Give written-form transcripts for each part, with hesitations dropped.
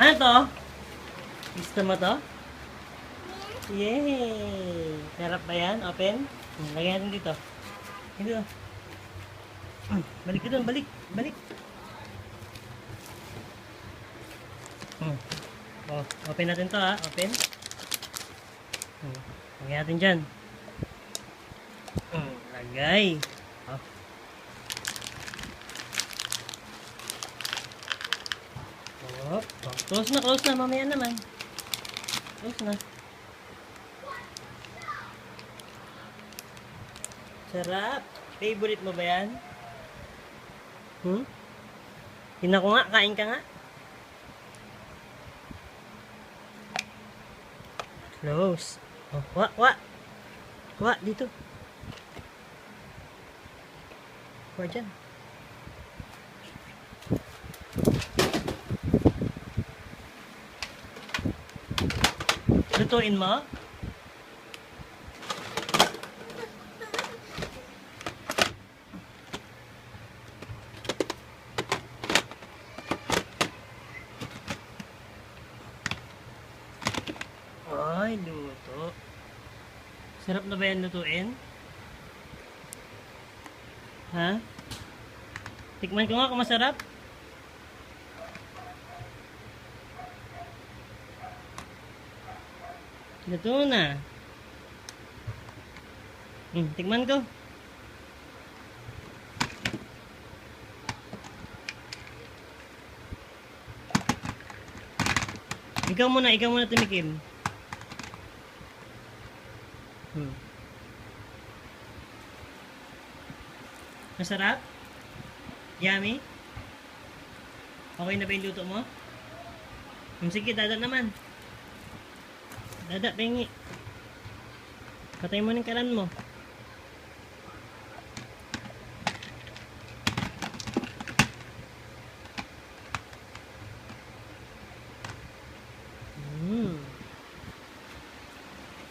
Ano to? Gusto mo to? Yay! Sarap ba yan? Open? Lagyan natin dito. Dito. Balik ka dun, balik. Balik. Oh, open natin to ha. Open. Lagyan natin dyan. Lagay. Oh. Oh, close na, mamaya naman. Close na. Sarap. Favorite mo ba yan? Tingnan ko nga, kain ka nga. Close. Oh, kuha, dito. Kuha dyan. Lutuin mo? Ay, luto. Sarap na ba yan lutuin? Ha? Tikman ko nga kung masarap. Luto na. Tikman ko. Ikaw muna tumikim. Masarap? Yummy? Okay na ba yung luto mo? Sige, dada naman. Dada, pengi. Patay mo ng kalan mo.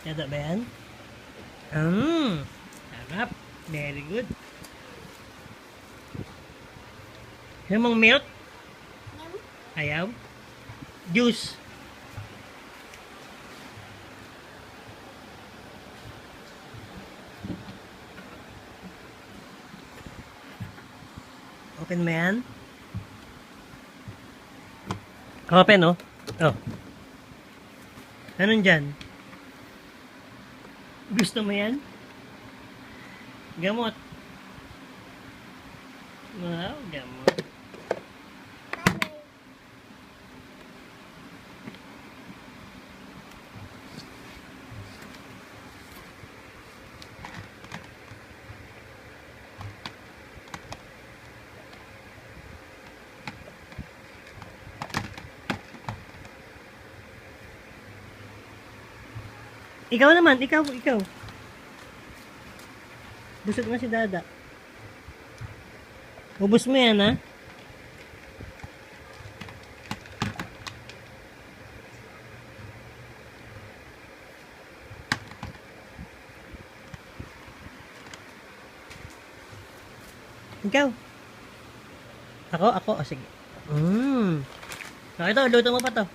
Dada ba yan? Sarap. Very good. Ayaw mong milk? Ayaw? Juice. Open mo yan? Open, oh. Oh. Anong dyan? Gusto mo yan? Gamot. Wow, gamot. Ikaw naman, ikaw. Busog na si Dada. Ubus mo yan, ha? Ikaw. Ako? Oh, sige. So, ito, luto mo pa to.